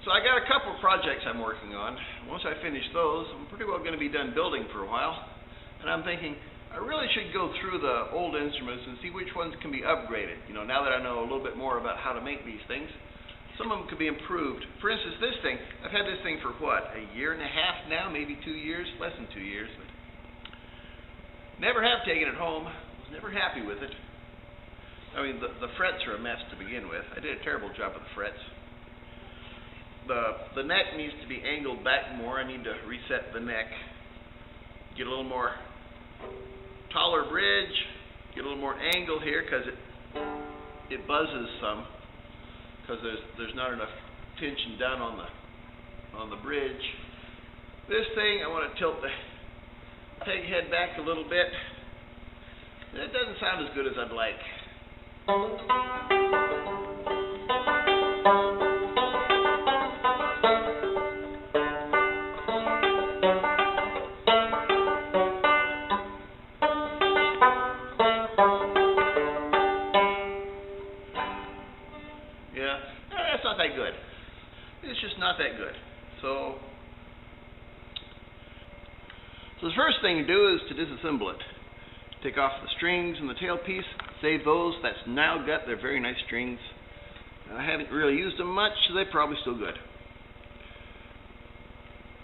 So I got a couple of projects I'm working on. Once I finish those, I'm pretty well going to be done building for a while. And I'm thinking, I really should go through the old instruments and see which ones can be upgraded. You know, now that I know a little bit more about how to make these things, some of them could be improved. For instance, this thing, I've had this thing for what, a year and a half now, maybe 2 years, less than 2 years. But never have taken it home, was never happy with it. I mean, the frets are a mess to begin with. I did a terrible job with the frets. The neck needs to be angled back more. I need to reset the neck, get a little more taller bridge, get a little more angle here because it buzzes some because there's not enough tension down on the bridge. This thing, I want to tilt the peg head back a little bit. It doesn't sound as good as I'd like. Yeah, that's not that good. It's just not that good. So the first thing to do is to disassemble it. Take off the strings and the tailpiece, save those. That's now got their very nice strings. I haven't really used them much, so they're probably still good.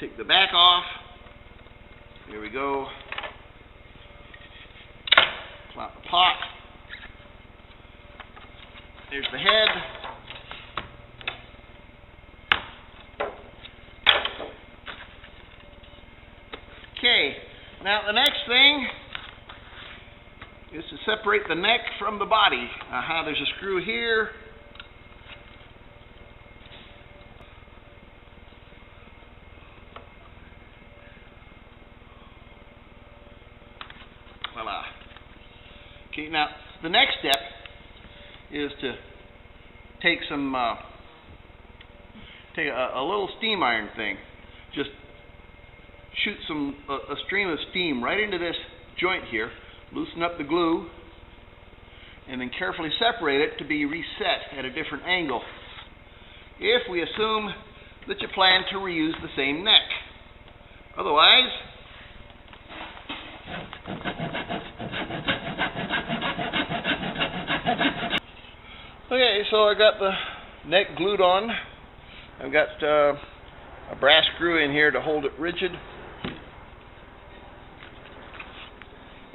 Take the back off. Here we go. Pull out the pot. There's the head. Okay, now the next thing is to separate the neck from the body. There's a screw here. Voila. Okay, now the next step is to take some, a little steam iron thing. Just shoot a stream of steam right into this joint here, loosen up the glue, and then carefully separate it to be reset at a different angle, if we assume that you plan to reuse the same neck. Otherwise, okay, so I got the neck glued on. I've got a brass screw in here to hold it rigid.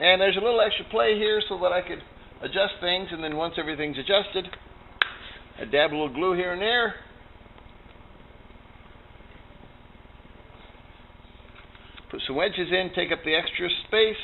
And there's a little extra play here so that I could adjust things, and then once everything's adjusted, I dab a little glue here and there. Put some wedges in, take up the extra space.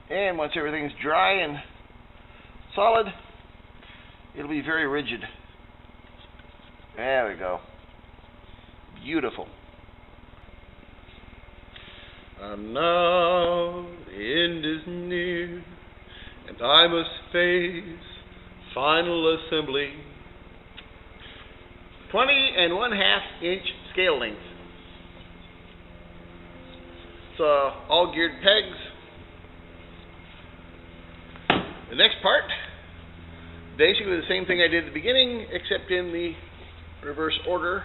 And once everything's dry and solid, it'll be very rigid. There we go. Beautiful. And now the end is near, and I must face final assembly. 20 1/2 inch scale length. So all geared pegs. The next part, basically the same thing I did at the beginning, except in the reverse order.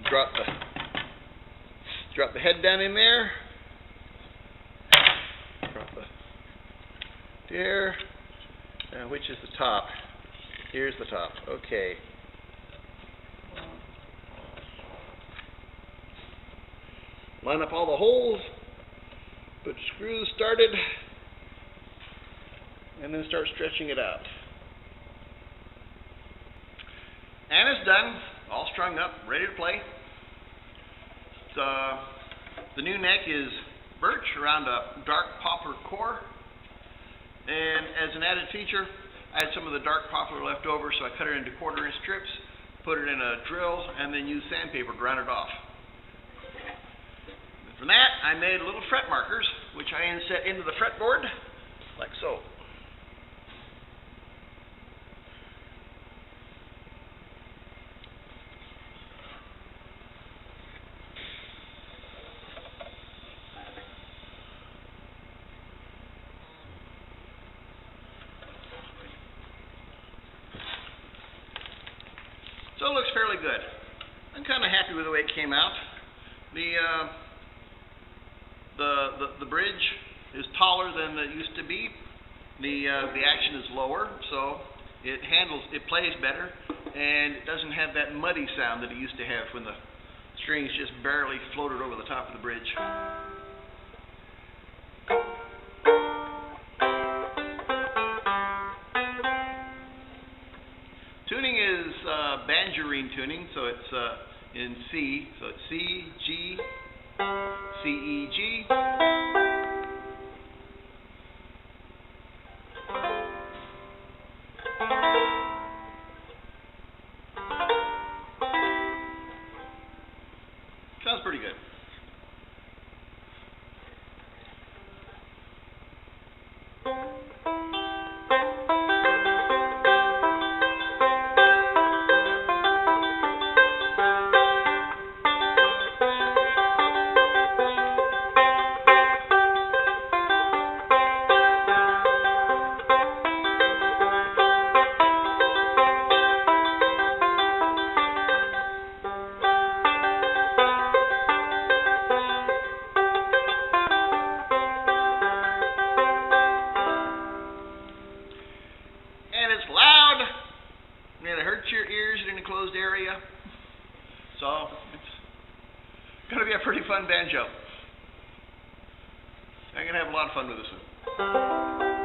Drop the head down in there. Drop the there. Now which is the top? Here's the top. Okay. Line up all the holes. Put screws started, and then start stretching it out. And it's done, all strung up, ready to play. The new neck is birch around a dark poplar core, and as an added feature, I had some of the dark poplar left over, so I cut it into 1/4 inch strips, put it in a drill, and then use sandpaper to round it off. And from that, I made little fret markers, which I inset into the fretboard, like so. So it looks fairly good. I'm kind of happy with the way it came out. The bridge is taller than it used to be. The action is lower, so it plays better, and it doesn't have that muddy sound that it used to have when the strings just barely floated over the top of the bridge. Tuning is Banjeaurine tuning, so it's in C, so it's C, G, C, E, G. Sounds pretty good. And it's loud, and it hurts your ears in an enclosed area. So it's going to be a pretty fun banjo. I'm going to have a lot of fun with this one.